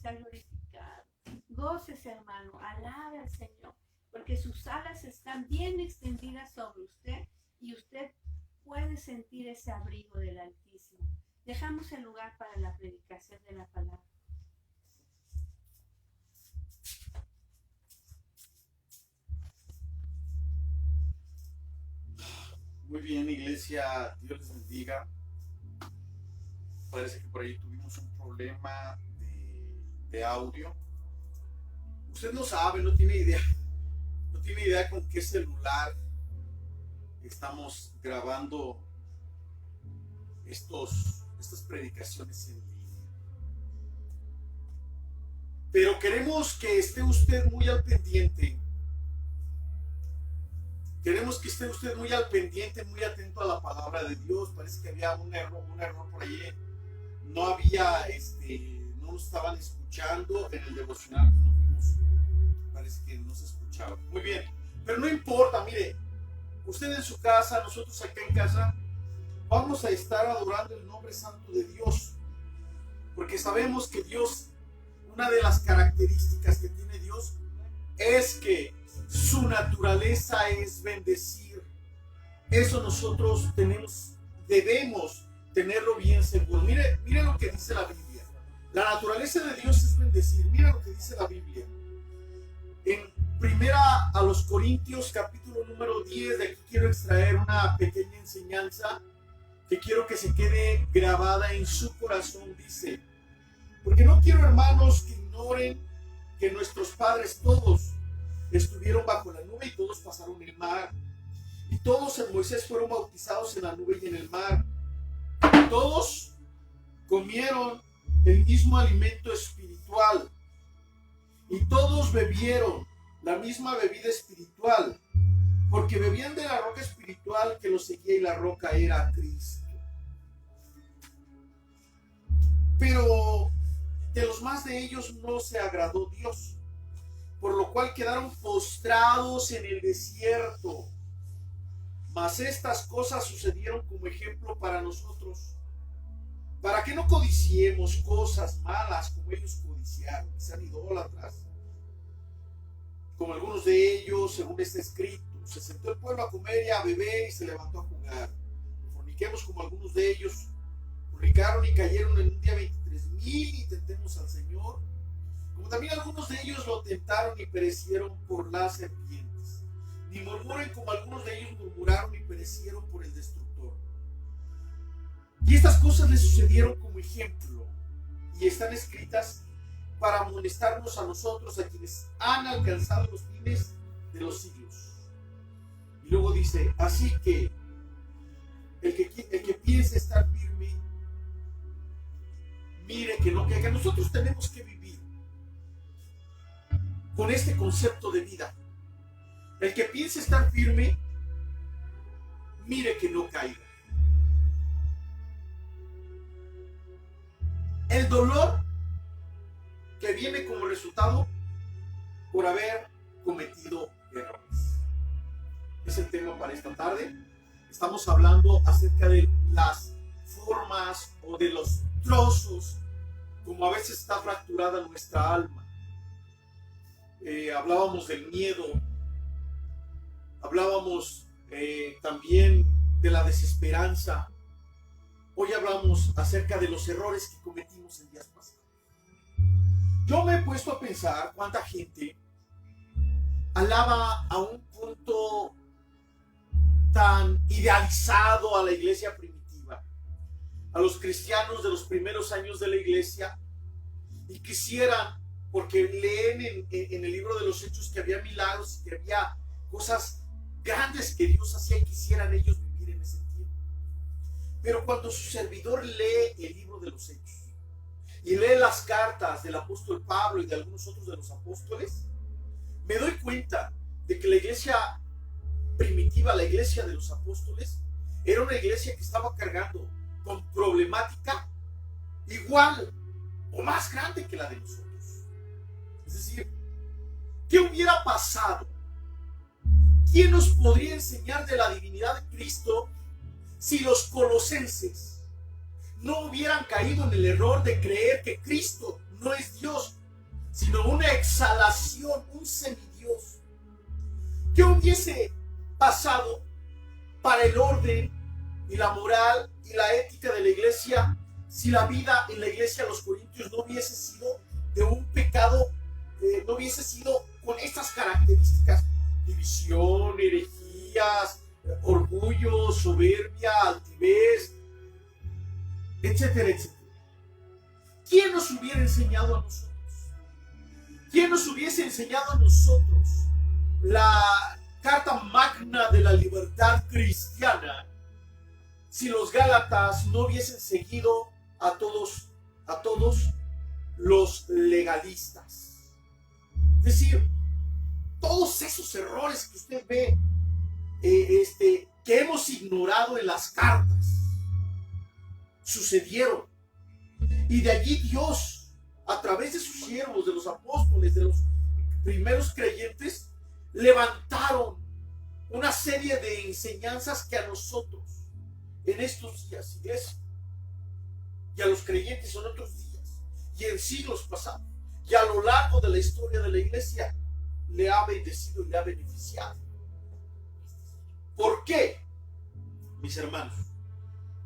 sea glorificado. Gócese, hermano, alabe al Señor, porque sus alas están bien extendidas sobre usted y usted puede sentir ese abrigo del Altísimo. Dejamos el lugar para la predicación de la palabra. Muy bien, iglesia, Dios les bendiga. Parece que por ahí tuvimos un problema de audio. Usted no sabe, no tiene idea con qué celular estamos grabando estas predicaciones en línea. Pero queremos que esté usted muy al pendiente. Queremos que esté usted muy al pendiente, muy atento a la palabra de Dios. Parece que había un error por allí. No nos estaban escuchando en el devocional que no vimos. Parece que no se escuchaba. Muy bien, pero no importa, mire, usted en su casa, nosotros acá en casa, vamos a estar adorando el nombre santo de Dios. Porque sabemos que Dios, una de las características que tiene Dios es que su naturaleza es bendecir. Eso nosotros debemos tenerlo bien seguro. Mire lo que dice la Biblia. La naturaleza de Dios es bendecir. Mira lo que dice la Biblia. En primera a los Corintios, capítulo número 10, de aquí quiero extraer una pequeña enseñanza que quiero que se quede grabada en su corazón. Dice: porque no quiero, hermanos, que ignoren que nuestros padres todos estuvieron bajo la nube y todos pasaron el mar. Y todos en Moisés fueron bautizados en la nube y en el mar. Y todos comieron el mismo alimento espiritual. Y todos bebieron la misma bebida espiritual, porque bebían de la roca espiritual que los seguía, y la roca era Cristo. Pero de los más de ellos no se agradó Dios, por lo cual quedaron postrados en el desierto. Mas estas cosas sucedieron como ejemplo para nosotros, para que no codiciemos cosas malas como ellos codiciaron, que sean idólatras. Como algunos de ellos, según está escrito, se sentó el pueblo a comer y a beber y se levantó a jugar. Forniquemos como algunos de ellos fornicaron y cayeron en un día 23,000, y tentemos al Señor. Como también algunos de ellos lo tentaron y perecieron por las serpientes. Ni murmuren como algunos de ellos murmuraron y perecieron por el destructor. Y estas cosas les sucedieron como ejemplo, y están escritas para amonestarnos a nosotros, a quienes han alcanzado los fines de los siglos. Y luego dice: así que el que piense estar firme, mire que nosotros tenemos que vivir con este concepto de vida. El que piense estar firme, mire que no caiga. El dolor que viene como resultado por haber cometido errores es el tema para esta tarde. Estamos hablando acerca de las formas o de los trozos como a veces está fracturada nuestra alma. Hablábamos del miedo, hablábamos también de la desesperanza. Hoy hablamos acerca de los errores que cometimos en días pasados. Yo me he puesto a pensar cuánta gente alaba a un punto tan idealizado a la iglesia primitiva, a los cristianos de los primeros años de la iglesia, y quisieran, porque leen en el libro de los Hechos que había milagros, que había cosas grandes que Dios hacía, y quisieran ellos vivir en ese tiempo. Pero cuando su servidor lee el libro de los Hechos y lee las cartas del apóstol Pablo y de algunos otros de los apóstoles, me doy cuenta de que la iglesia primitiva, la iglesia de los apóstoles, era una iglesia que estaba cargando con problemática igual o más grande que la de nosotros. Es decir, ¿qué hubiera pasado? ¿Quién nos podría enseñar de la divinidad de Cristo si los colosenses no hubieran caído en el error de creer que Cristo no es Dios, sino una exhalación, un semidios. ¿Qué hubiese pasado para el orden y la moral y la ética de la iglesia si la vida en la iglesia de los Corintios no hubiese sido de un pecado, no hubiese sido con estas características: división, herejías, orgullo, soberbia, altivez, etcétera, etcétera? ¿Quién nos hubiera enseñado a nosotros? ¿Quién nos hubiese enseñado a nosotros la carta magna de la libertad cristiana si los Gálatas no hubiesen seguido a todos los legalistas? Es decir, todos esos errores que usted ve, que hemos ignorado en las cartas, sucedieron. Y de allí Dios, a través de sus siervos, de los apóstoles, de los primeros creyentes, levantaron una serie de enseñanzas que a nosotros, en estos días, iglesia, y a los creyentes en otros días, y en siglos pasados, y a lo largo de la historia de la iglesia, le ha bendecido y le ha beneficiado. ¿Por qué, mis hermanos?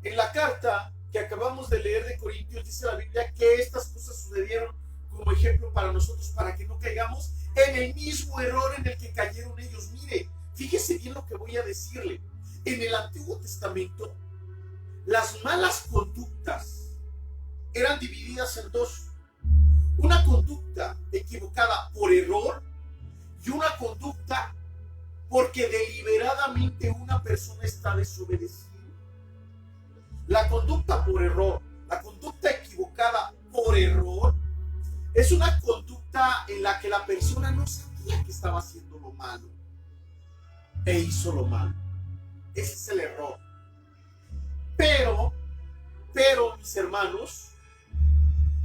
En la carta que acabamos de leer de Corintios dice la Biblia que estas cosas sucedieron como ejemplo para nosotros, para que no caigamos en el mismo error en el que cayeron ellos. Mire, fíjese bien lo que voy a decirle. En el Antiguo Testamento, las malas conductas eran divididas en dos: una conducta equivocada por error y una conducta porque deliberadamente una persona está desobedeciendo. La conducta por error, la conducta equivocada por error, es una conducta en la que la persona no sabía que estaba haciendo lo malo e hizo lo malo. Ese es el error. Pero, mis hermanos,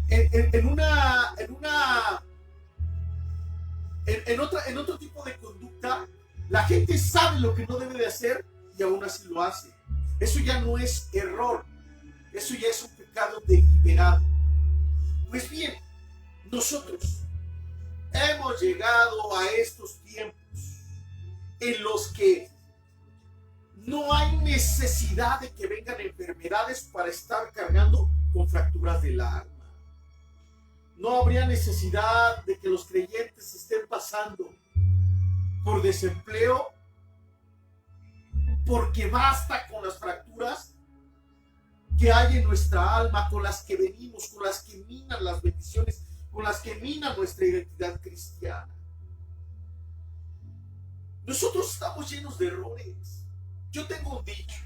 en otro tipo de conducta, la gente sabe lo que no debe de hacer y aún así lo hace. Eso ya no es error, eso ya es un pecado deliberado. Pues bien, nosotros hemos llegado a estos tiempos en los que no hay necesidad de que vengan enfermedades para estar cargando con fracturas del alma. No habría necesidad de que los creyentes estén pasando por desempleo, porque basta con las fracturas que hay en nuestra alma, con las que venimos, con las que minan las bendiciones, con las que minan nuestra identidad cristiana. Nosotros estamos llenos de errores. Yo tengo un dicho.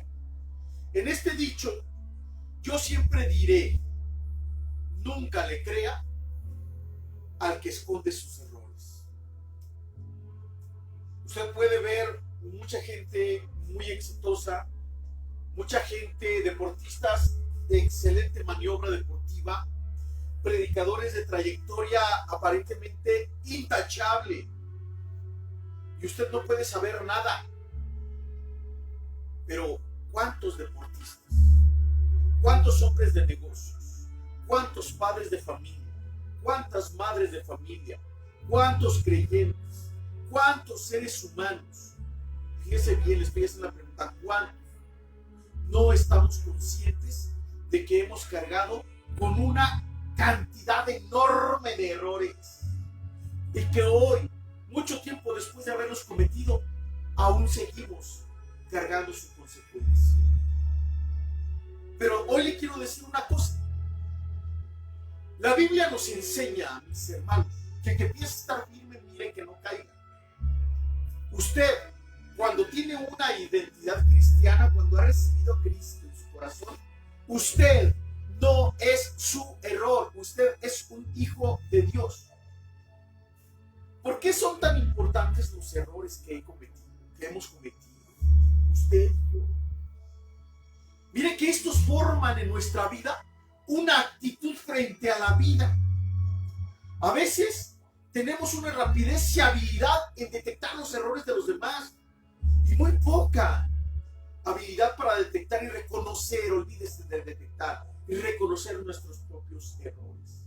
En este dicho, yo siempre diré: nunca le crea al que esconde sus errores. Usted puede ver mucha gente muy exitosa, mucha gente, deportistas de excelente maniobra deportiva, predicadores de trayectoria aparentemente intachable, y usted no puede saber nada. Pero ¿cuántos deportistas? ¿Cuántos hombres de negocios? ¿Cuántos padres de familia? ¿Cuántas madres de familia? ¿Cuántos creyentes? ¿Cuántos seres humanos? Fíjese bien, les voy a hacer la pregunta: ¿cuántos no estamos conscientes de que hemos cargado con una cantidad enorme de errores y que hoy, mucho tiempo después de haberlos cometido, aún seguimos cargando su consecuencia? Pero hoy le quiero decir una cosa. La Biblia nos enseña, mis hermanos, que el que empiece a estar firme, mire que no caiga. Usted, cuando tiene una identidad cristiana, cuando ha recibido a Cristo en su corazón, usted no es su error, usted es un hijo de Dios. ¿Por qué son tan importantes los errores que hemos cometido? Usted y yo. Mire que estos forman en nuestra vida una actitud frente a la vida. A veces tenemos una rapidez y habilidad en detectar los errores de los demás y muy poca habilidad para detectar y reconocer, olvídese de detectar y reconocer nuestros propios errores.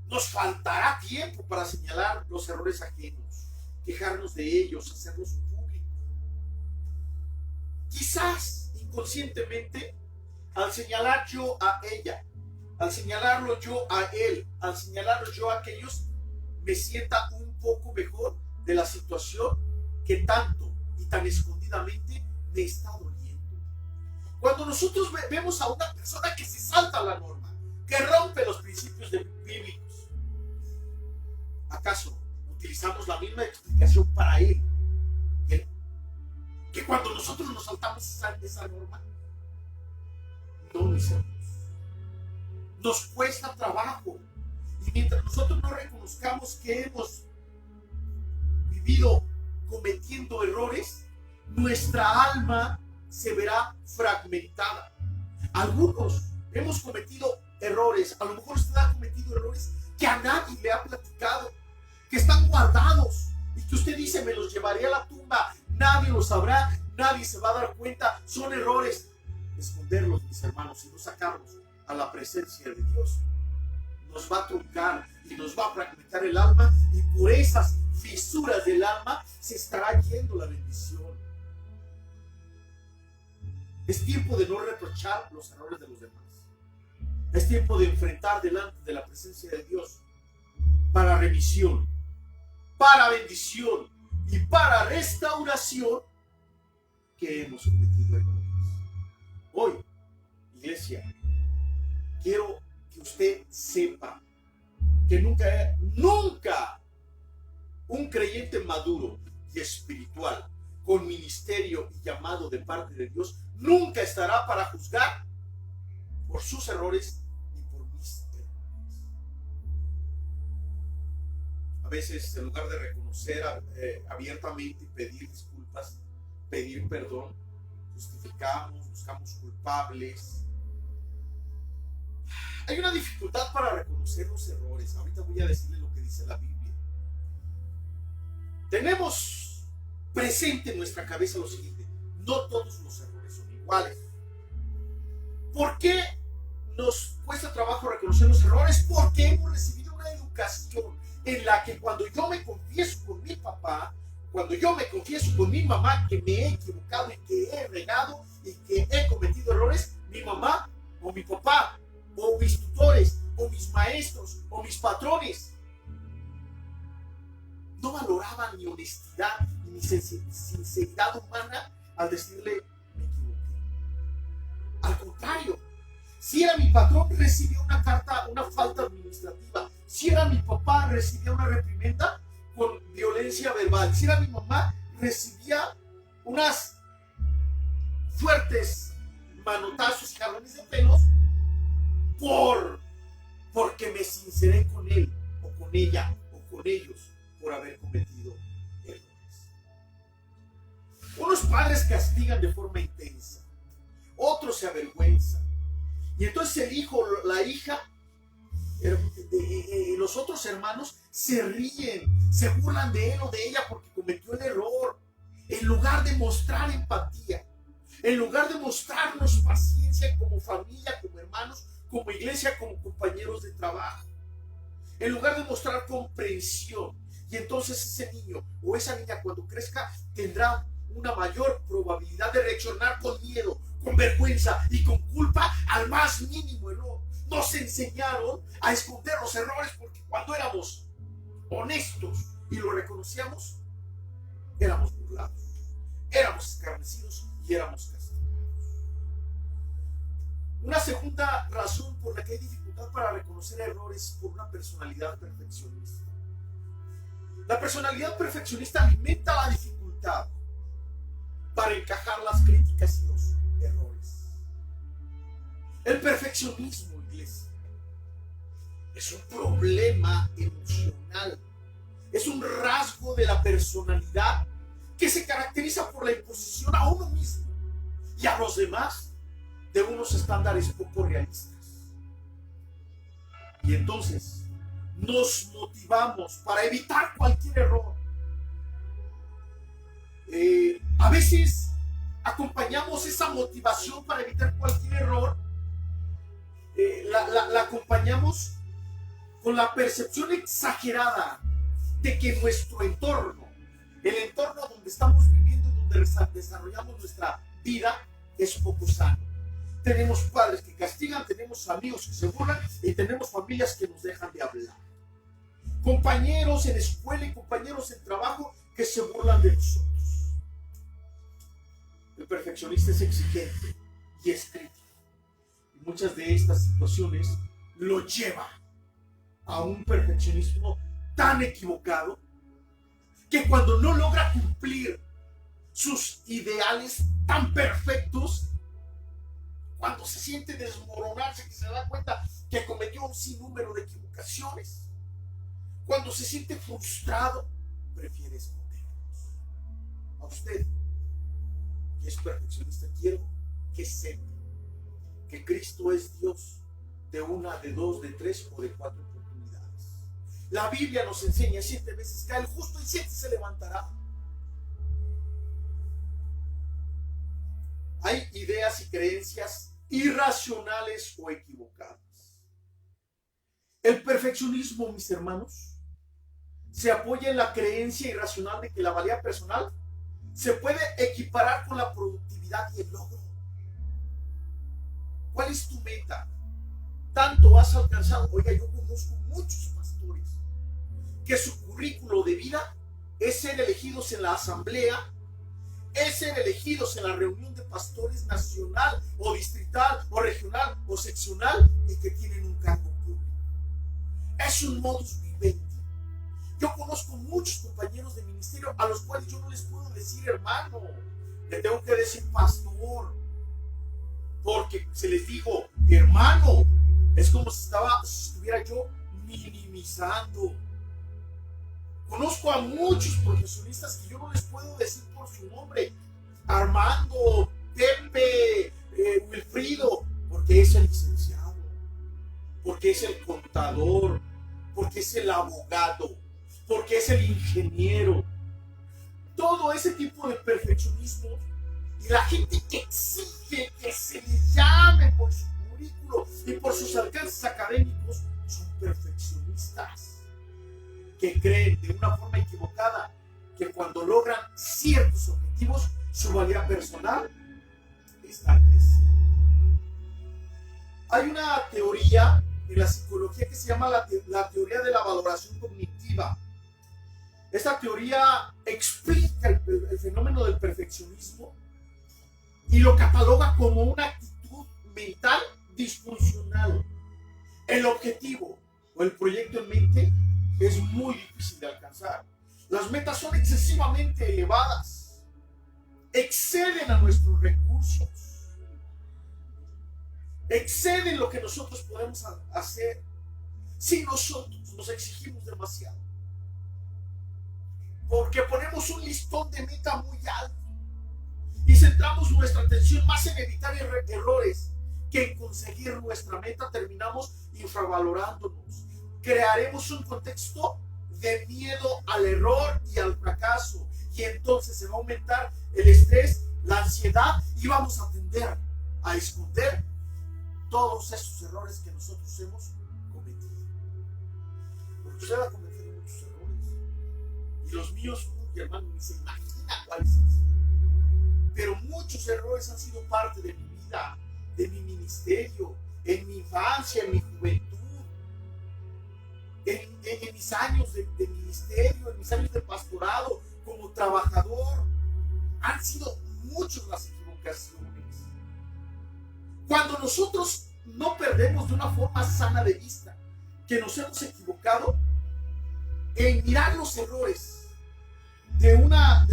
Nos faltará tiempo para señalar los errores ajenos, quejarnos de ellos, hacerlos públicos. Quizás inconscientemente, al señalar yo a ella, al señalarlo yo a él, al señalarlo yo a aquellos, me sienta un poco mejor de la situación que tanto y tan escondidamente me está doliendo. Cuando nosotros vemos a una persona que se salta la norma, que rompe los principios bíblicos, ¿acaso utilizamos la misma explicación para él que cuando nosotros nos saltamos esa norma? No, mis hermanos. Nos cuesta trabajo. Y mientras nosotros no reconozcamos que hemos vivido cometiendo errores, nuestra alma se verá fragmentada. Algunos hemos cometido errores, a lo mejor usted ha cometido errores que a nadie le ha platicado, que están guardados y que usted dice, me los llevaré a la tumba, nadie lo sabrá, nadie se va a dar cuenta. Son errores. Esconderlos, mis hermanos, y no sacarlos a la presencia de Dios nos va a truncar y nos va a fragmentar el alma, y por esas fisuras del alma se estará yendo la bendición. Es tiempo de no reprochar los errores de los demás. Es tiempo de enfrentar delante de la presencia de Dios para remisión, para bendición y para restauración que hemos cometido errores. Hoy, iglesia, quiero que usted sepa que nunca un creyente maduro y espiritual con ministerio y llamado de parte de Dios nunca estará para juzgar por sus errores ni por mis errores. A veces, en lugar de reconocer abiertamente y pedir disculpas, pedir perdón, justificamos, buscamos culpables. Hay una dificultad para reconocer los errores. Ahorita voy a decirle lo que dice la Biblia. Tenemos presente en nuestra cabeza lo siguiente: no todos los errores son iguales. ¿Por qué nos cuesta trabajo reconocer los errores? Porque hemos recibido una educación en la que cuando yo me confieso con mi papá, cuando yo me confieso con mi mamá que me he equivocado y que he regado y que he cometido errores, mi mamá o mi papá o mis tutores o mis maestros o mis patrones no valoraban mi honestidad y mi sinceridad humana al decirle me equivoqué. Al contrario, si era mi patrón, recibía una carta, una falta administrativa. Si era mi papá, recibía una reprimenda con violencia verbal. Si era mi mamá, recibía unas fuertes manotazos y jalones de pelos porque me sinceré con él o con ella o con ellos por haber cometido errores. Unos padres castigan de forma intensa, otros se avergüenzan, y entonces el hijo, la hija, los otros hermanos se ríen, se burlan de él o de ella porque cometió el error, en lugar de mostrar empatía, en lugar de mostrarnos paciencia como familia, como hermanos, como iglesia, como compañeros de trabajo, en lugar de mostrar comprensión. Y entonces ese niño o esa niña, cuando crezca, tendrá una mayor probabilidad de reaccionar con miedo, con vergüenza y con culpa al más mínimo error. Nos enseñaron a esconder los errores porque cuando éramos honestos y lo reconocíamos, éramos burlados, éramos escarnecidos y éramos castigados. Una segunda razón por la que hay dificultad para reconocer errores por una personalidad perfeccionista. La personalidad perfeccionista alimenta la dificultad para encajar las críticas y los errores. El perfeccionismo, iglesia, es un problema emocional, es un rasgo de la personalidad que se caracteriza por la imposición a uno mismo y a los demás de unos estándares poco realistas. Y entonces nos motivamos para evitar cualquier error. A veces acompañamos esa motivación para evitar cualquier error, la acompañamos con la percepción exagerada de que nuestro entorno, el entorno donde estamos viviendo y donde desarrollamos nuestra vida, es poco sano. Tenemos padres que castigan, tenemos amigos que se burlan y tenemos familias que nos dejan de hablar. Compañeros en escuela y compañeros en trabajo que se burlan de nosotros. El perfeccionista es exigente y es crítico. Y muchas de estas situaciones lo lleva a un perfeccionismo tan equivocado que cuando no logra cumplir sus ideales tan perfectos, cuando se siente desmoronarse, que se da cuenta que cometió un sinnúmero de equivocaciones, cuando se siente frustrado, prefiere esconderlos. A usted, que es perfeccionista, quiero que sepa que Cristo es Dios de una, de dos, de tres o de cuatro oportunidades. La Biblia nos enseña 7 veces cae el justo y 7 se levantará. Hay ideas y creencias irracionales o equivocadas. El perfeccionismo, mis hermanos, se apoya en la creencia irracional de que la valía personal se puede equiparar con la productividad y el logro. ¿Cuál es tu meta? ¿Tanto has alcanzado? Oiga, yo conozco muchos pastores que su currículo de vida es ser elegidos en la asamblea, es ser elegidos en la reunión de pastores nacional o distrital o regional o seccional y que tienen un cargo público. Es un modus vivendi. Yo conozco muchos compañeros de ministerio a los cuales yo no les puedo decir hermano, le tengo que decir pastor, porque se les digo hermano, es como si estuviera yo minimizando. Conozco a muchos profesionistas que yo no les puedo decir por su nombre, Armando, Pepe, Wilfrido, porque es el licenciado, porque es el contador, porque es el abogado, porque es el ingeniero. Todo ese tipo de perfeccionismo y la gente que exige que se les llame por su currículo y por sus alcances académicos son perfeccionistas que creen de una forma equivocada que cuando logran ciertos objetivos su valía personal está creciendo. Hay una teoría en la psicología que se llama la teoría de la valoración cognitiva. Esta teoría explica el fenómeno del perfeccionismo y lo cataloga como una actitud mental disfuncional. El objetivo o el proyecto en mente es muy difícil de alcanzar. Las metas son excesivamente elevadas, exceden a nuestros recursos, exceden lo que nosotros podemos hacer si nosotros nos exigimos demasiado. Porque ponemos un listón de meta muy alto y centramos nuestra atención más en evitar errores que en conseguir nuestra meta. Terminamos infravalorándonos. Crearemos un contexto de miedo al error y al fracaso, y entonces se va a aumentar el estrés, la ansiedad, y vamos a tender a esconder todos esos errores que nosotros hemos cometido. Porque usted va a cometer muchos errores, y los míos, hermano, ni se imagina cuáles han sido. Pero muchos errores han sido parte de mi vida, de mi ministerio, en mi infancia, en mi juventud, en mis años de ministerio, en mis años de pastorado, como trabajador. Han sido muchas las equivocaciones. Cuando nosotros no perdemos de una forma sana de vista que nos hemos equivocado, en mirar los errores de una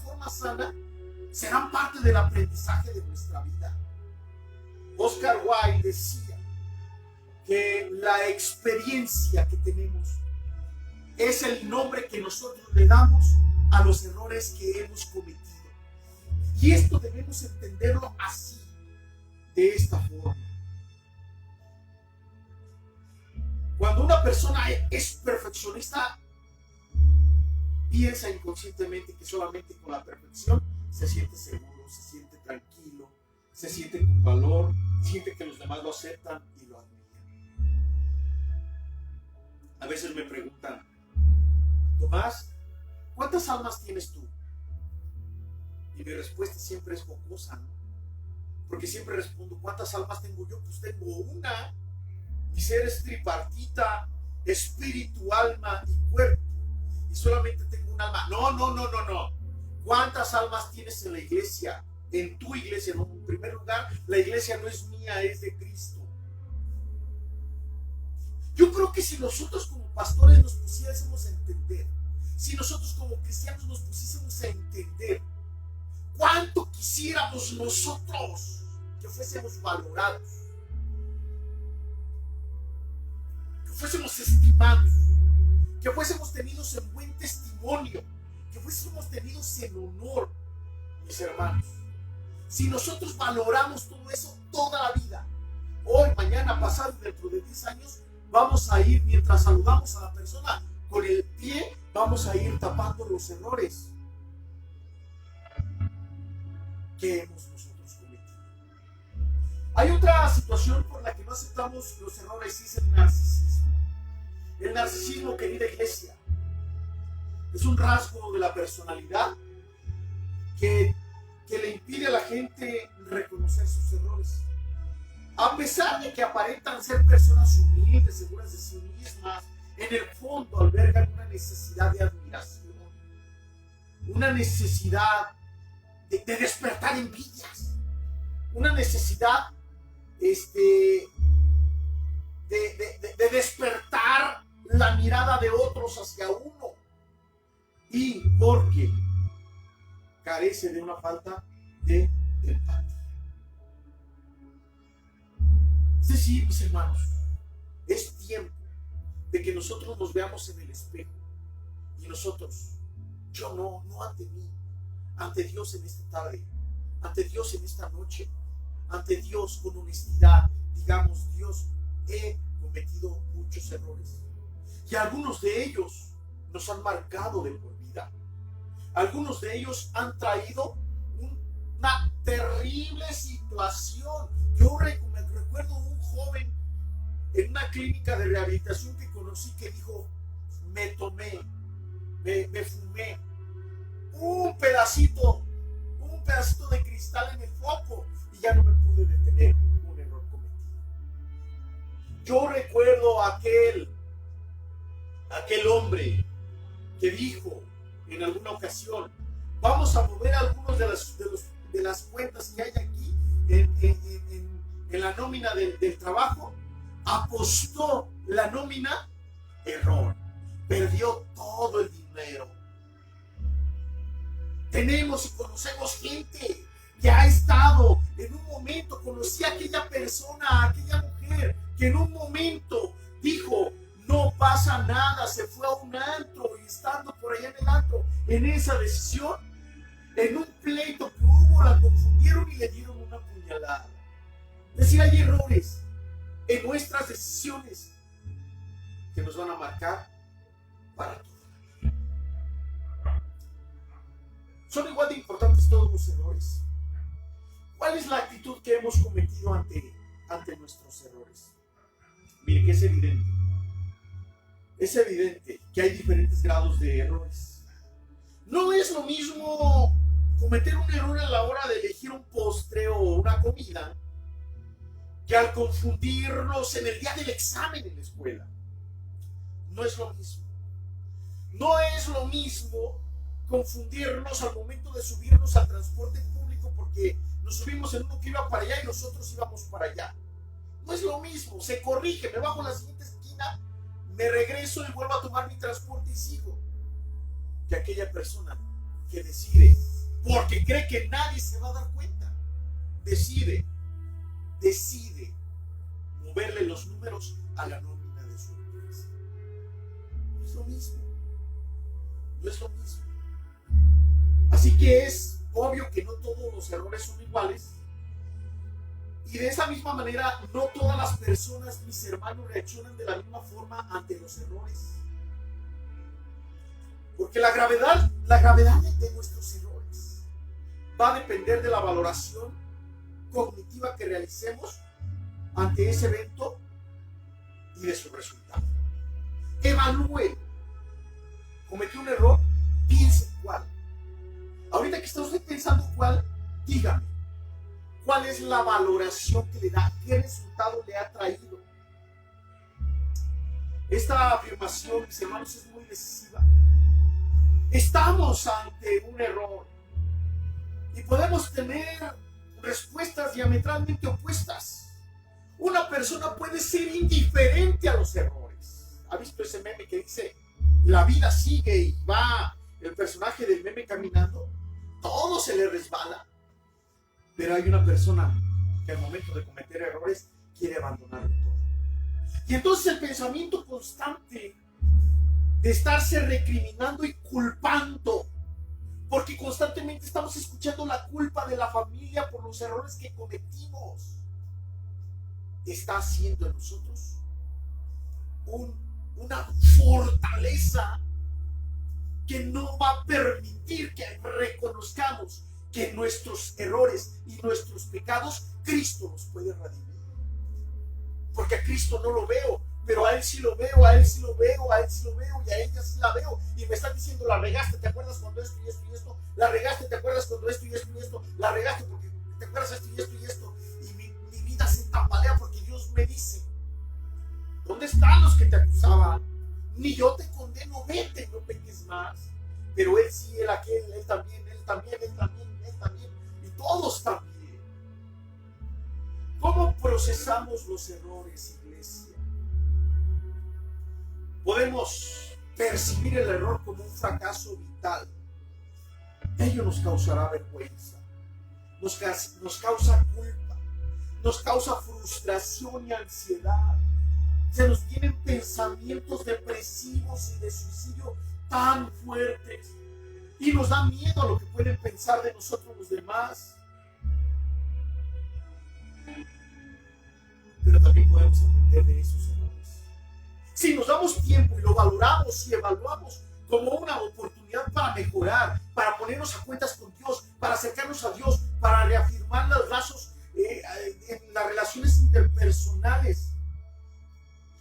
forma sana, serán parte del aprendizaje de nuestra vida. Oscar Wilde decía que la experiencia que tenemos es el nombre que nosotros le damos a los errores que hemos cometido. Y esto debemos entenderlo así, de esta forma. Cuando una persona es perfeccionista, piensa inconscientemente que solamente con la perfección se siente seguro, se siente tranquilo, se siente con valor, siente que los demás lo aceptan y lo admiran. A veces me preguntan, Tomás, ¿cuántas almas tienes tú? Y mi respuesta siempre es jocosa, ¿no? Porque siempre respondo, ¿cuántas almas tengo yo? Pues tengo una. Mi ser es tripartita, espíritu, alma y cuerpo. Y solamente tengo un alma. No. ¿Cuántas almas tienes en la iglesia? En tu iglesia, ¿no? En primer lugar, la iglesia no es mía, es de Cristo. Yo creo que si nosotros como pastores nos pusiésemos a entender, si nosotros como cristianos nos pusiésemos a entender cuánto quisiéramos nosotros que fuésemos valorados, que fuésemos estimados, que fuésemos tenidos en buen testimonio, que fuésemos tenidos en honor, mis hermanos. Si nosotros valoramos todo eso toda la vida, hoy, mañana, pasado, dentro de 10 años, vamos a ir, mientras saludamos a la persona con el pie, vamos a ir tapando los errores que hemos nosotros cometido. Hay otra situación por la que no aceptamos los errores, y es el narcisismo. El narcisismo, querida iglesia, es un rasgo de la personalidad que le impide a la gente reconocer sus errores. A pesar de que aparentan ser personas humildes, seguras de sí mismas, en el fondo albergan una necesidad de admiración, una necesidad de despertar envidias, una necesidad de despertar la mirada de otros hacia uno, y porque carece de una falta de empatía. Es decir, mis hermanos, es tiempo de que nosotros nos veamos en el espejo y nosotros, yo no ante mí, ante Dios en esta tarde, ante Dios en esta noche, ante Dios con honestidad, digamos, Dios, he cometido muchos errores y algunos de ellos nos han marcado de por vida. Algunos de ellos han traído una terrible situación. Yo recuerdo un joven en una clínica de rehabilitación que conocí que dijo, me fumé un pedacito de cristal en el foco y ya no me pude detener. Un error cometido. Yo recuerdo aquel hombre que dijo en alguna ocasión, vamos a mover algunos de las cuentas que hay aquí en la nómina del trabajo. Apostó la nómina, error, perdió todo el dinero. Tenemos y conocemos gente que ha estado en un momento, conocí a aquella persona, a aquella mujer que en un momento dijo, no pasa nada, se fue a un antro y estando por allá en el antro, en esa decisión, en un pleito que hubo, la confundieron y le dieron una puñalada. Es decir, hay errores en nuestras decisiones que nos van a marcar para toda la vida. Son igual de importantes todos los errores. ¿Cuál es la actitud que hemos cometido ante nuestros errores? Mire, que es evidente. Es evidente que hay diferentes grados de errores. No es lo mismo cometer un error a la hora de elegir un postre o una comida que al confundirnos en el día del examen en la escuela. No es lo mismo. No es lo mismo confundirnos al momento de subirnos al transporte público porque nos subimos en uno que iba para allá y nosotros íbamos para allá. No es lo mismo. Se corrige, me bajo a la siguiente esquina, me regreso y vuelvo a tomar mi transporte y sigo. Que aquella persona que decide, porque cree que nadie se va a dar cuenta, decide moverle los números a la nómina de su empresa. No es lo mismo. No es lo mismo. Así que es obvio que no todos los errores son iguales. Y de esa misma manera, no todas las personas, mis hermanos, reaccionan de la misma forma ante los errores. Porque la gravedad de nuestros errores va a depender de la valoración cognitiva que realicemos ante ese evento y de su resultado. Evalúe. ¿Cometió un error? Piense cuál. Ahorita que está usted pensando cuál, dígame, ¿cuál es la valoración que le da? ¿Qué resultado le ha traído? Esta afirmación, mis hermanos, es muy decisiva. Estamos ante un error y podemos tener respuestas diametralmente opuestas. Una persona puede ser indiferente a los errores. ¿Ha visto ese meme que dice, la vida sigue y va el personaje del meme caminando? Todo se le resbala. Pero hay una persona que al momento de cometer errores quiere abandonarlo todo. Y entonces el pensamiento constante de estarse recriminando y culpando, porque constantemente estamos escuchando la culpa de la familia por los errores que cometimos, está haciendo en nosotros una fortaleza que no va a permitir que reconozcamos que nuestros errores y nuestros pecados Cristo los puede redimir. Porque a Cristo no lo veo, pero a Él sí lo veo, a Él sí lo veo, a Él sí lo veo y a ella sí la veo. Y me están diciendo, la regaste, ¿te acuerdas cuando esto y esto y esto? La regaste, ¿te acuerdas cuando esto y esto y esto? La regaste porque te acuerdas esto y esto y esto. Y mi vida se tambalea porque Dios me dice, ¿dónde están los que te acusaban? Ni yo te condeno, vete, no peques más. Pero Él sí, Él aquel, Él también, Él también, Él también, Él también. Y todos también. ¿Cómo procesamos los errores, iglesia? Podemos percibir el error como un fracaso vital. Ello nos causará vergüenza, nos causa culpa, nos causa frustración y ansiedad. Se nos vienen pensamientos depresivos y de suicidio tan fuertes y nos da miedo a lo que pueden pensar de nosotros los demás. Pero también podemos aprender de esos errores. Si nos damos tiempo y lo valoramos y evaluamos como una oportunidad para mejorar, para ponernos a cuentas con Dios, para acercarnos a Dios, para reafirmar los lazos en las relaciones interpersonales.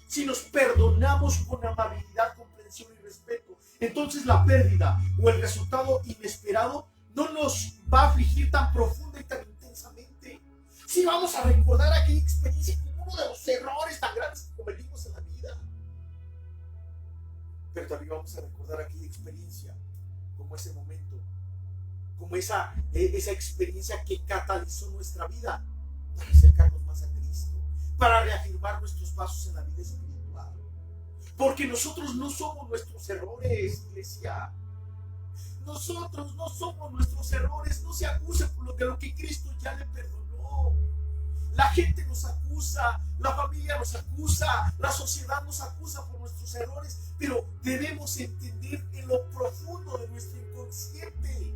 Si nos perdonamos con amabilidad, comprensión y respeto, entonces la pérdida o el resultado inesperado no nos va a afligir tan profunda y tan intensamente. Si vamos a recordar aquella experiencia como uno de los errores tan grandes que cometimos en la vida. Pero también vamos a recordar aquella experiencia como ese momento, como esa experiencia que catalizó nuestra vida para acercarnos más a Cristo, para reafirmar nuestros pasos en la vida espiritual. Porque nosotros no somos nuestros errores, iglesia. Nosotros no somos nuestros errores. No se acuse por lo que Cristo ya le perdonó. La gente nos acusa, la familia nos acusa, la sociedad nos acusa por nuestros errores, pero debemos entender en lo profundo de nuestro inconsciente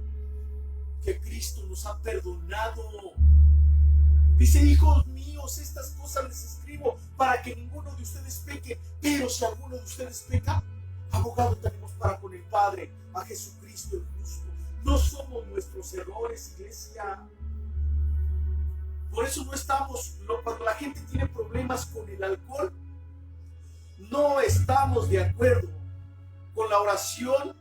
que Cristo nos ha perdonado. Dice, hijos míos, estas cosas les escribo para que ninguno de ustedes peque, pero si alguno de ustedes peca, abogado tenemos para con el Padre, a Jesucristo el justo. No somos nuestros errores, iglesia. Por eso no estamos, cuando la gente tiene problemas con el alcohol, no estamos de acuerdo con la oración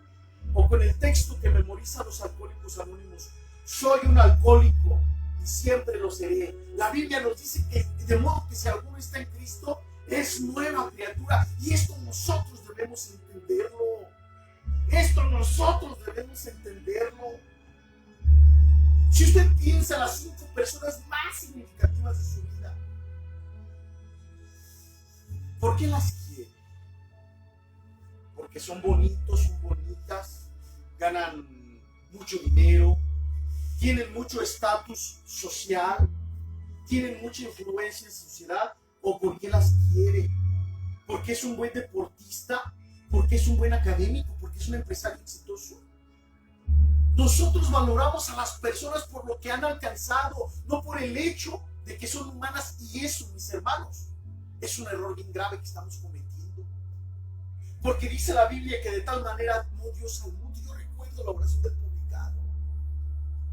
o con el texto que memorizan los alcohólicos anónimos. Soy un alcohólico y siempre lo seré. La Biblia nos dice que de modo que si alguno está en Cristo, es nueva criatura. Y esto nosotros debemos entenderlo. Esto nosotros debemos entenderlo. Si usted piensa en las 5 personas más significativas de su vida, ¿por qué las quiere? Porque son bonitos, son bonitas, ganan mucho dinero, tienen mucho estatus social, tienen mucha influencia en la sociedad, o por qué las quiere, porque es un buen deportista, porque es un buen académico, porque es un empresario exitoso. Nosotros valoramos a las personas por lo que han alcanzado, no por el hecho de que son humanas, y eso, mis hermanos, es un error bien grave que estamos cometiendo. Porque dice la Biblia que de tal manera amó Dios al mundo. Yo recuerdo la oración del publicano,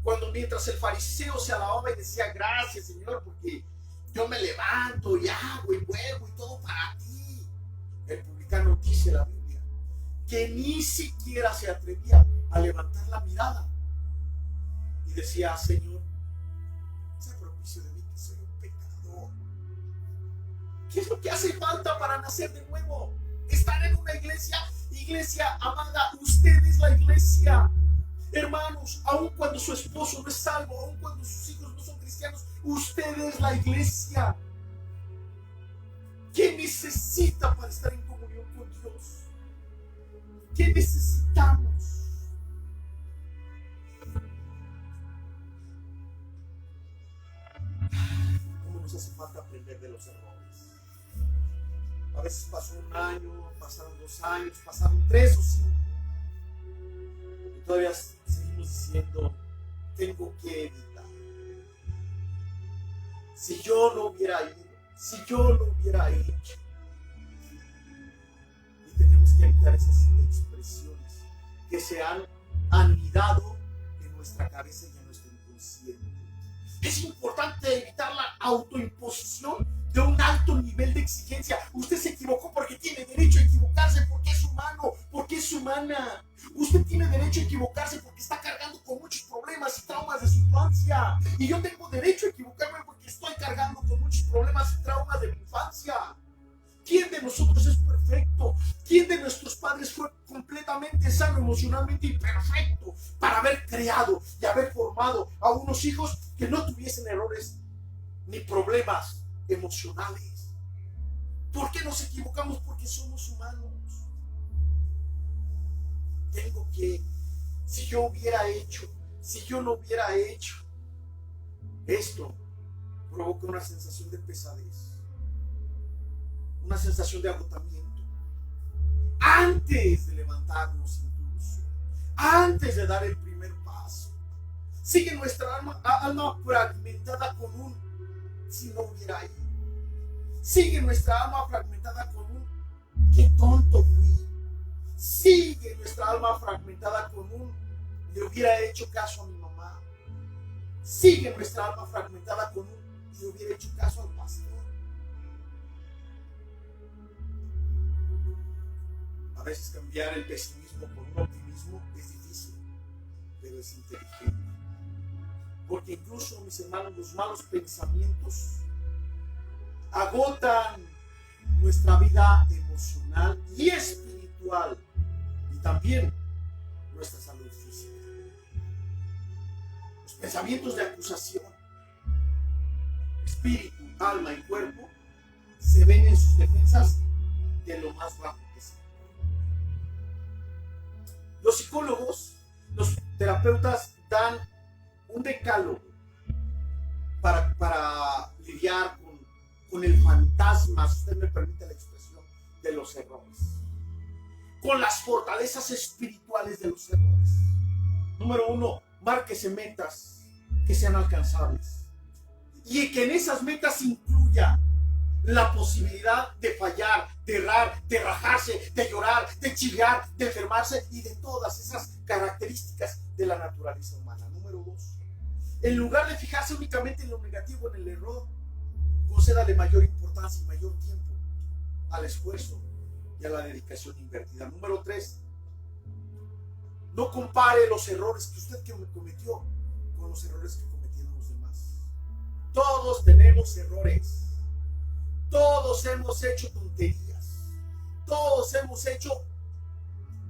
cuando mientras el fariseo se alababa y decía, gracias Señor, porque yo me levanto y hago y vuelvo y todo para ti. El publicano dice la Biblia, que ni siquiera se atrevía a levantar la mirada y decía: Señor, sea propicio de mí, que soy un pecador. ¿Qué es lo que hace falta para nacer de nuevo? Estar en una iglesia. Iglesia amada, usted es la iglesia. Hermanos, aun cuando su esposo no es salvo, aun cuando sus hijos no son cristianos, usted es la iglesia. ¿Qué necesita para estar en comunión con Dios? ¿Qué necesitamos? ¿Cómo nos hace falta aprender de los errores? A veces pasó un año, pasaron 2 años, pasaron 3 o 5. Y todavía seguimos diciendo: tengo que evitar. Si yo no hubiera ido, si yo lo hubiera hecho. Y tenemos que evitar esas expresiones que se han anidado en nuestra cabeza y en nuestro inconsciente. Es importante evitar la autoimposición de un alto nivel de exigencia. Usted se equivocó porque tiene derecho a equivocarse, porque es humano, porque es humana. Usted tiene derecho a equivocarse porque está cargando con muchos problemas y traumas de su infancia. Y yo tengo derecho a equivocarme porque estoy cargando con muchos problemas y traumas de mi infancia. ¿Quién de nosotros es perfecto? ¿Quién de nuestros padres fue completamente sano emocionalmente y perfecto para haber creado y haber formado a unos hijos que no tuviesen errores ni problemas emocionales? ¿Por qué nos equivocamos? Porque somos humanos. Tengo que, si yo no hubiera hecho, esto provoca una sensación de pesadez, una sensación de agotamiento, antes de levantarnos incluso, antes de dar el primer paso. Sigue nuestra alma fragmentada con un si no hubiera ido. Sigue nuestra alma fragmentada con un qué tonto fui. Sigue nuestra alma fragmentada con un le hubiera hecho caso a mi mamá. Sigue nuestra alma fragmentada con un le hubiera hecho caso al pastor. A veces cambiar el pesimismo por un optimismo es difícil, pero es inteligente. Porque incluso, mis hermanos, los malos pensamientos agotan nuestra vida emocional y espiritual, y también nuestra salud física. Los pensamientos de acusación, espíritu, alma y cuerpo, se ven en sus defensas de lo más bajo que sea. Los psicólogos, los terapeutas dan un decálogo para lidiar con el fantasma, si usted me permite la expresión, de los errores, con las fortalezas espirituales de los errores. Número 1, márquese metas que sean alcanzables y que en esas metas incluya la posibilidad de fallar, de errar, de rajarse, de llorar, de chillar, de enfermarse y de todas esas características de la naturaleza humana. Número 2, en lugar de fijarse únicamente en lo negativo, en el error, concédale mayor importancia y mayor tiempo al esfuerzo y a la dedicación invertida. Número 3, no compare los errores que usted cometió con los errores que cometieron los demás. Todos tenemos errores. Todos hemos hecho tonterías. Todos hemos hecho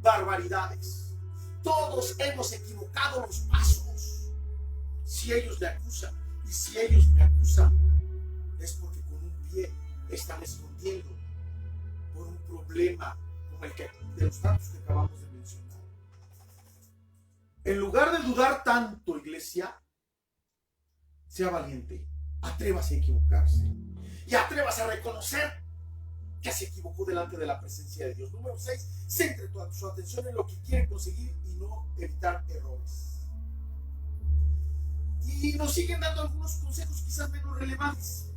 barbaridades. Todos hemos equivocado los pasos. Si ellos le acusan y si ellos me acusan, es porque con un pie están escondiendo por un problema como el que de los tantos que acabamos de mencionar. En lugar de dudar tanto, iglesia, sea valiente, atrévase a equivocarse y atrévase a reconocer que se equivocó delante de la presencia de Dios. Número 6, centre su atención en lo que quiere conseguir y no evitar errores. Y nos siguen dando algunos consejos quizás menos relevantes.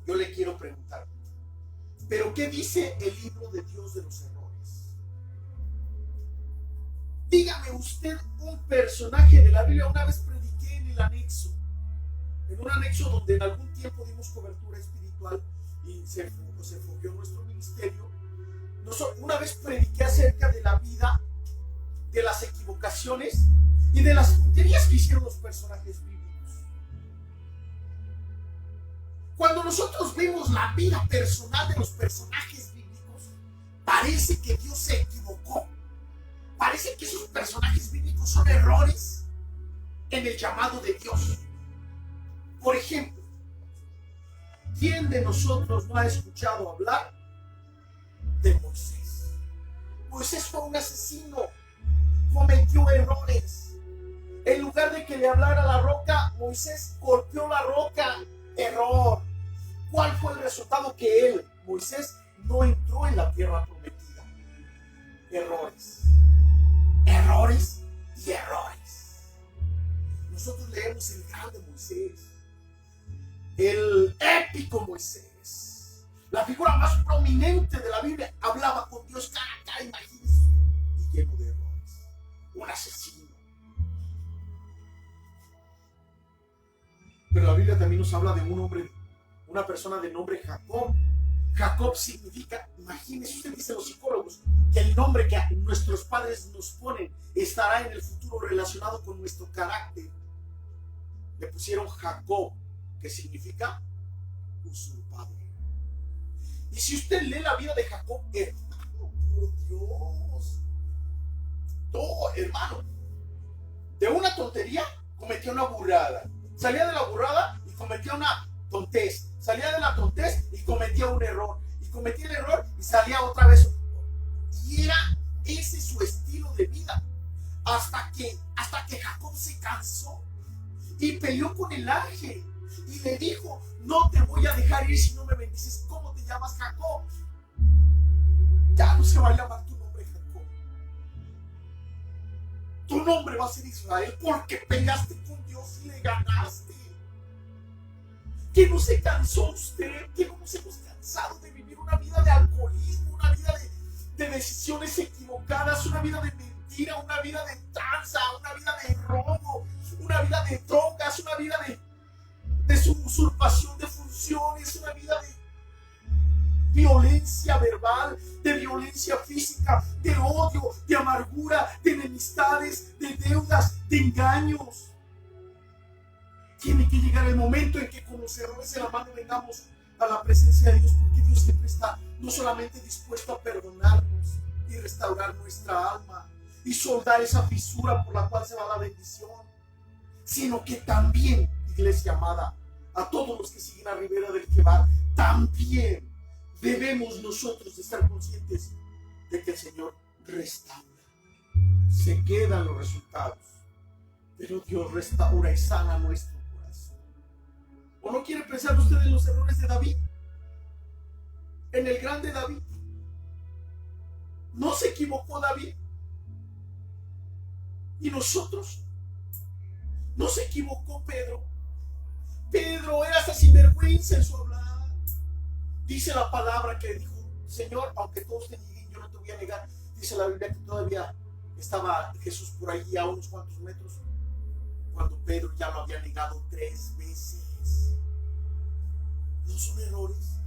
Yo le quiero preguntar, ¿pero qué dice el libro de Dios de los errores? Dígame usted un personaje de la Biblia. Una vez prediqué en el anexo, en un anexo donde en algún tiempo dimos cobertura espiritual y se enfoqueó nuestro ministerio. Una vez prediqué acerca de la vida, de las equivocaciones y de las tonterías que hicieron los personajes bíblicos. Cuando nosotros vemos la vida personal de los personajes bíblicos, parece que Dios se equivocó. Parece que esos personajes bíblicos son errores en el llamado de Dios. Por ejemplo, ¿quién de nosotros no ha escuchado hablar de Moisés? Moisés fue un asesino, cometió errores. En lugar de que le hablara a la roca, Moisés golpeó la roca. Error. ¿Cuál fue el resultado? Que él, Moisés, no entró en la tierra prometida. Errores. Errores y errores. Nosotros leemos el grande Moisés, el épico Moisés, la figura más prominente de la Biblia. Hablaba con Dios cara a cara, imagínense, y lleno de errores. Un asesino. Pero la Biblia también nos habla de un hombre, una persona de nombre Jacob. Jacob significa, imagínense, usted dice los psicólogos, que el nombre que nuestros padres nos ponen estará en el futuro relacionado con nuestro carácter. Le pusieron Jacob, que significa usurpador. Y si usted lee la vida de Jacob, hermano, por Dios, todo, hermano, de una tontería cometía una burrada, salía de la burrada y cometía una tontez, salía de la tontez y cometía un error, y cometía el error y salía otra vez. Y era ese su estilo de vida, hasta que Jacob se cansó y peleó con el ángel y le dijo: no te voy a dejar ir si no me bendices. ¿Cómo te llamas? Jacob. Ya no se va a llamar tu nombre Jacob, tu nombre va a ser Israel, porque peleaste con Dios y le ganaste. Que no se cansó usted, que no nos hemos cansado de vivir una vida de alcoholismo, una vida de decisiones equivocadas, una vida de mentira, una vida de tranza, una vida de robo, una vida de drogas, una vida de usurpación de funciones, una vida de violencia verbal, de violencia física, de odio, de amargura, de enemistades, de deudas, de engaños. Tiene que llegar el momento en que con los errores en la mano vengamos a la presencia de Dios, porque Dios siempre está no solamente dispuesto a perdonarnos y restaurar nuestra alma y soldar esa fisura por la cual se va la bendición, sino que también, iglesia amada, a todos los que siguen a Ribera del Quebar, también debemos nosotros de estar conscientes de que el Señor restaura. Se quedan los resultados, pero Dios restaura y sana nuestro corazón. ¿O no quiere pensar usted en los errores de David? En el grande David. ¿No se equivocó David? ¿Y nosotros? ¿No se equivocó Pedro? Pedro era hasta sinvergüenza en su hablar. Dice la palabra que dijo: Señor, aunque todos te nieguen, yo no te voy a negar. Dice la Biblia que todavía estaba Jesús por allí a unos cuantos metros, cuando Pedro ya lo había negado 3 veces. ¿No son errores?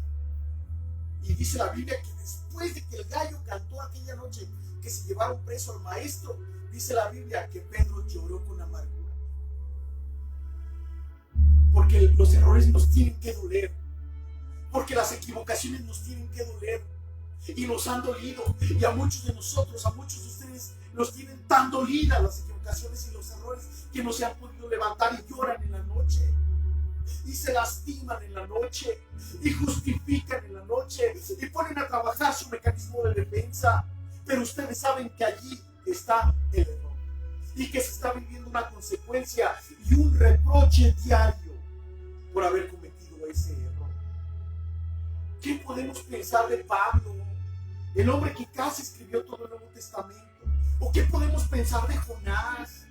Y dice la Biblia que después de que el gallo cantó aquella noche, que se llevaron preso al maestro, dice la Biblia que Pedro lloró con amargura. Porque los errores nos tienen que doler, porque las equivocaciones nos tienen que doler y nos han dolido, y a muchos de nosotros, a muchos de ustedes nos tienen tan dolidas las equivocaciones y los errores que no se han podido levantar y lloran en la noche y se lastiman en la noche y justifican en la noche y ponen a trabajar su mecanismo de defensa, pero ustedes saben que allí está el error y que se está viviendo una consecuencia y un reproche diario por haber cometido ese error. ¿Qué podemos pensar de Pablo, el hombre que casi escribió todo el Nuevo Testamento? ¿O qué podemos pensar de Jonás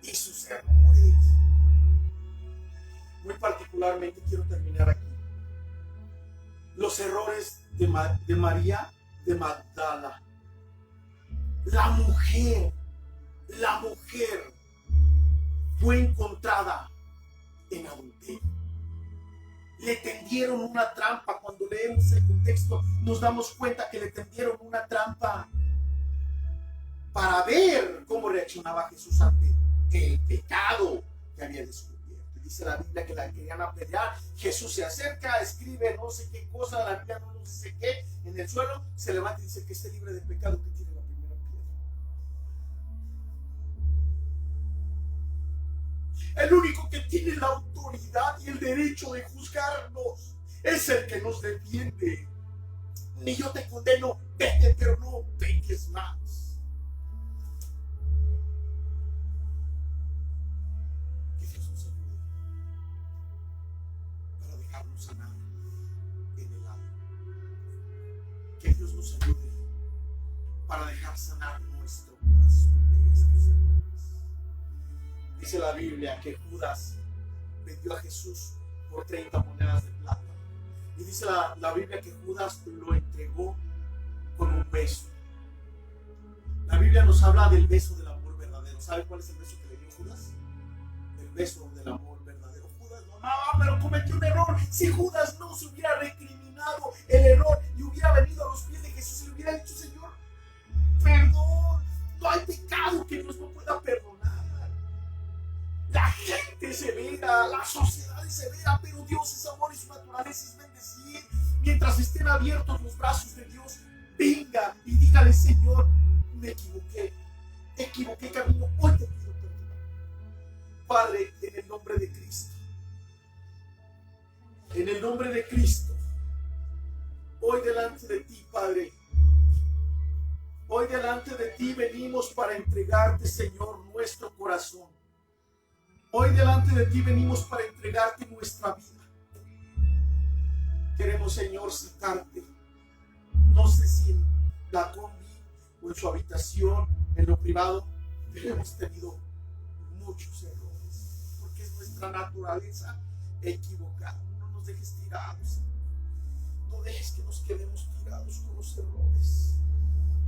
y sus errores? Muy particularmente quiero terminar aquí. Los errores de María de Magdala. La mujer fue encontrada en adulterio. Le tendieron una trampa. Cuando leemos el contexto nos damos cuenta que le tendieron una trampa para ver cómo reaccionaba Jesús ante el pecado que había descubierto. Dice la Biblia que la querían apedrear. Jesús se acerca, escribe no sé qué cosa, la Biblia no nos dice qué, en el suelo, se levanta y dice que esté libre de pecado, que tiene la primera piedra. El único que tiene la autoridad y el derecho de juzgarnos es el que nos defiende. Ni yo te condeno, vete, pero no peques más. Sanar en el alma. Que Dios nos ayude para dejar sanar nuestro corazón de estos errores. Dice la Biblia que Judas vendió a Jesús por 30 monedas de plata. Y dice la Biblia que Judas lo entregó con un beso. La Biblia nos habla del beso del amor verdadero. ¿Sabe cuál es el beso que le dio Judas? El beso del amor verdadero. Judas lo amaba, pero cometió un error. Si Judas no se hubiera recriminado el error y hubiera venido a los pies de Jesús y le hubiera dicho: Señor, perdón, no hay pecado que Dios no pueda perdonar. La gente es severa, la sociedad es severa, pero Dios es amor y su naturaleza es bendecir. Mientras estén abiertos los brazos de Dios, venga y dígale: Señor, me equivoqué camino, hoy te pido perdón. Padre, en el nombre de Cristo, en el nombre de Cristo, hoy delante de ti, Padre, hoy delante de ti venimos para entregarte, Señor, nuestro corazón. Hoy delante de ti venimos para entregarte nuestra vida. Queremos, Señor, citarte. No sé si en la combi o en su habitación, en lo privado, pero hemos tenido muchos errores, porque es nuestra naturaleza equivocada. No nos dejes tirados. No dejes que nos quedemos tirados con los errores.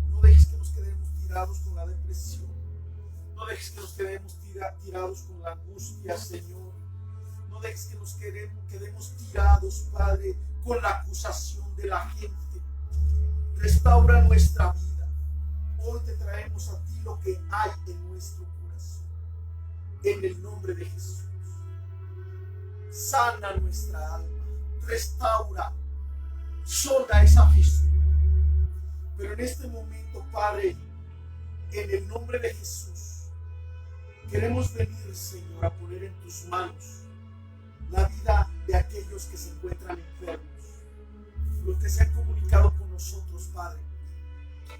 No dejes que nos quedemos tirados con la depresión. No dejes que nos quedemos tirados con la angustia, Señor. No dejes que nos quedemos tirados, Padre, con la acusación de la gente. Restaura nuestra vida. Hoy te traemos a ti lo que hay en nuestro corazón. En el nombre de Jesús. Sana nuestra alma. Restaura. Solda esa fisura. Pero en este momento, Padre, en el nombre de Jesús, queremos venir, Señor, a poner en tus manos la vida de aquellos que se encuentran enfermos, los que se han comunicado con nosotros, Padre.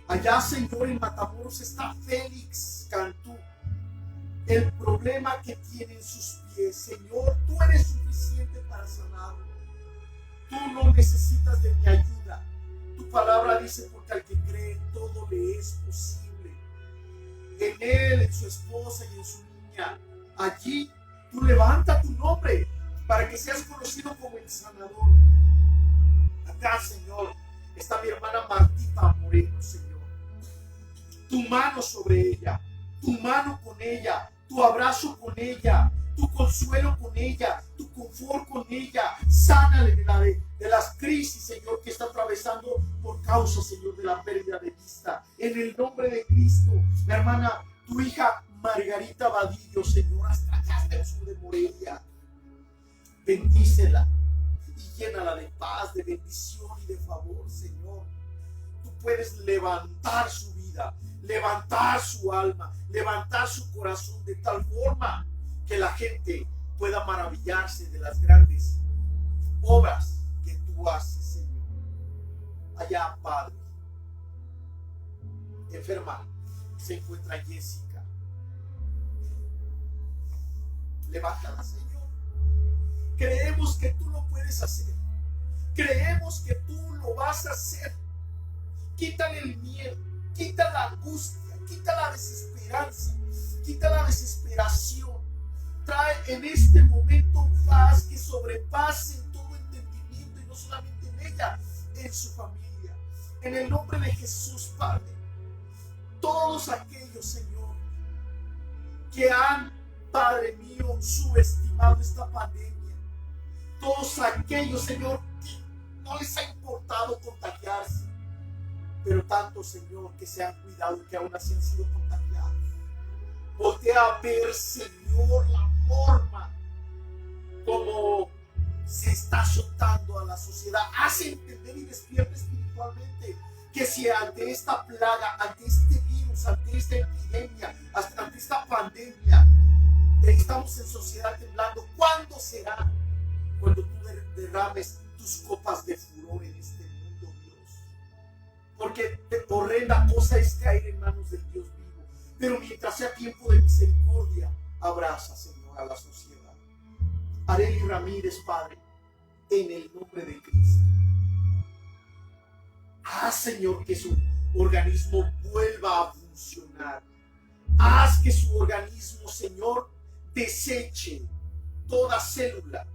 Allá, Señor, en Matamoros está Félix Cantú. El problema que tiene en sus pies, Señor, tú eres suficiente para sanarlo. Tú no necesitas de mi ayuda. Tu palabra dice: porque al que cree todo le es posible. En él, en su esposa y en su niña, allí tú levanta tu nombre para que seas conocido como el sanador. Acá, Señor, está mi hermana Martita Moreno, Señor. Tu mano sobre ella, tu mano con ella, tu abrazo con ella, tu consuelo con ella, tu confort con ella. Sánale de las crisis, Señor, que está atravesando por causa, Señor, de la pérdida de vista. En el nombre de Cristo, mi hermana, tu hija Margarita Vadillo, Señor, hasta allá del sur de Morelia. Bendícela y llénala de paz, de bendición y de favor, Señor. Tú puedes levantar su vida, levantar su alma, levantar su corazón de tal forma que la gente pueda maravillarse de las grandes obras que tú haces, Señor. Allá, Padre, enferma se encuentra Jessica. Levántala, Señor. Creemos que tú lo puedes hacer. Creemos que tú lo vas a hacer. Quítale el miedo, quita la angustia, quita la desesperanza, quita la desesperación. Trae en este momento paz que sobrepase todo entendimiento, y no solamente en ella, en su familia. En el nombre de Jesús, Padre, todos aquellos, Señor, que han, Padre mío, subestimado esta pandemia, todos aquellos, Señor, que no les ha importado contagiarse, pero tanto, Señor, que se han cuidado y que aún así han sido contagiados. Voltea a ver, Señor, la forma como se está azotando a la sociedad. Hace entender y despierta espiritualmente que si ante esta plaga, ante este virus, ante esta epidemia, ante esta pandemia, estamos en sociedad temblando, ¿cuándo será? Cuando tú derrames tus copas de furor en este mundo, Dios. Porque horrenda cosa es caer en manos del Dios vivo. Pero mientras sea tiempo de misericordia, abraza, Señor, a la sociedad. Arely Ramírez, Padre, en el nombre de Cristo. Haz, Señor, que su organismo vuelva a funcionar. Haz que su organismo, Señor, deseche toda célula,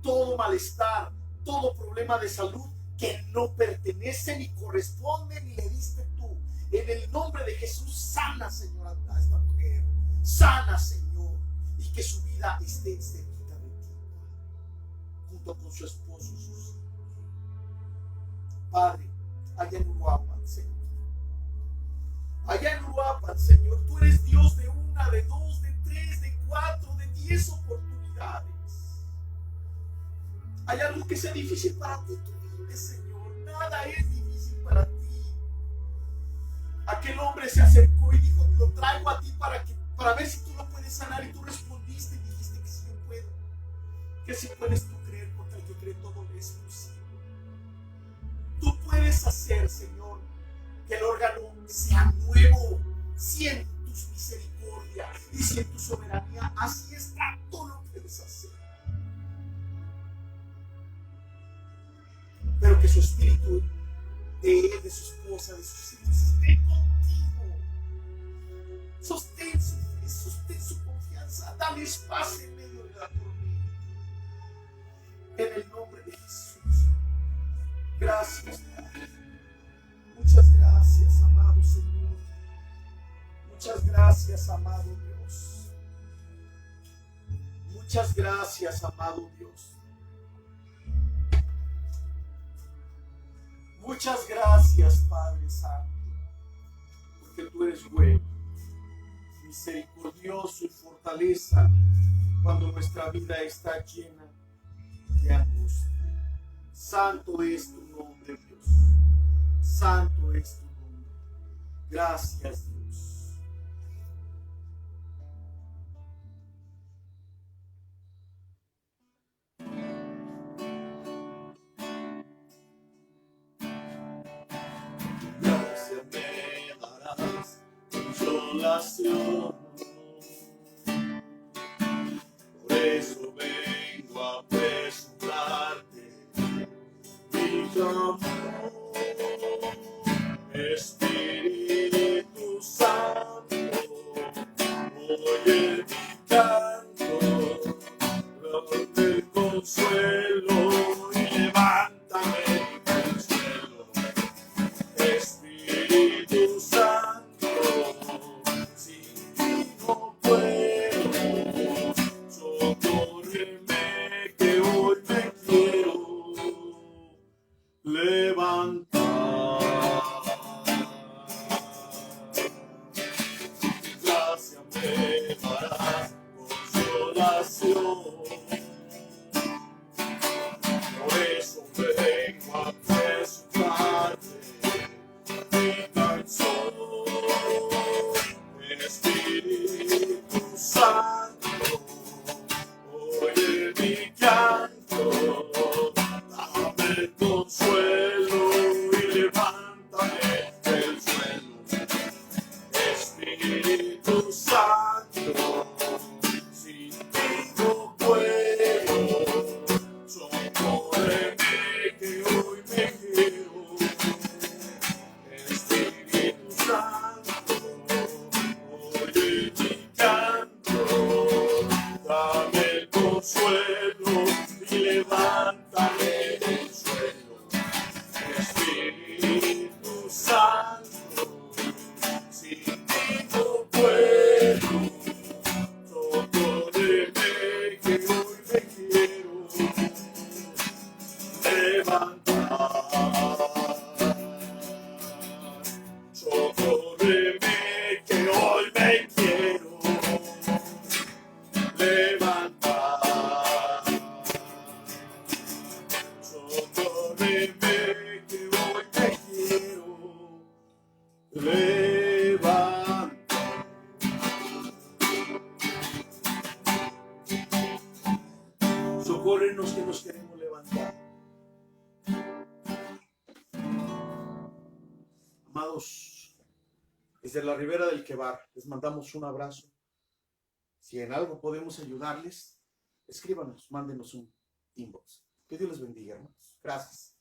todo malestar, todo problema de salud que no pertenece ni corresponde ni le diste tú. En el nombre de Jesús, sana, Señor, a esta mujer. Sana, Señor, y que su vida esté cerquita de ti, junto con su esposo, sus hijos. Padre, allá en Uruapan, Señor. Allá en Uruapan, Señor, tú eres Dios de una, de dos, de tres, de cuatro, de 10 oportunidades. ¿Hay algo que sea difícil para ti? Tú dime, Señor, nada es difícil para ti. Aquel hombre se acercó y dijo, lo traigo a ti para ver si tú lo puedes sanar, y tú respondiste y dijiste que sí yo puedo. Que si puedes tú creer, porque el que cree todo le es posible. Tú puedes hacer, Señor, que el órgano sea nuevo, si en tus misericordias y si en tu soberanía así está, tú lo puedes hacer. Pero que su espíritu de él, de su esposa, de sus hijos esté contigo. Sostén su confianza, dale espacio en medio de la tormenta. En el nombre de Jesús. Gracias, Padre. Muchas gracias, amado Señor. Muchas gracias, amado Dios. Muchas gracias, amado Dios. Muchas gracias, Padre Santo, porque tú eres bueno, misericordioso y fortaleza cuando nuestra vida está llena de angustia. Santo es tu nombre, Dios. Santo es tu nombre. Gracias, Dios. Gracias me darás consolación. Por eso vengo a presentarte mi amor. Espíritu Santo, oye mi canto, dame el consuelo y levántame del suelo. Espíritu Santo, sin ti no puedo, socórreme que hoy me quiero levantar. Gracias me darás consolación. Por eso vengo a presentarte mi canción. Espíritu Santo, oye mi canto, dame el consuelo y levántame del suelo. Espíritu Santo, sin ti no puedo, socórreme que hoy me quiero. Espíritu Santo, oye mi canto, dame el consuelo y levántame del suelo. Espíritu Santo, sin ti no puedo, socórreme que hoy me quiero Socórreme que hoy me quiero levantar. Socórreme que hoy me quiero levantar. Socórrenos que nos queremos levantar. Amados, desde la Ribera del Quebar les mandamos un abrazo. Si en algo podemos ayudarles, escríbanos, mándenos un inbox. Que Dios les bendiga, hermanos. Gracias.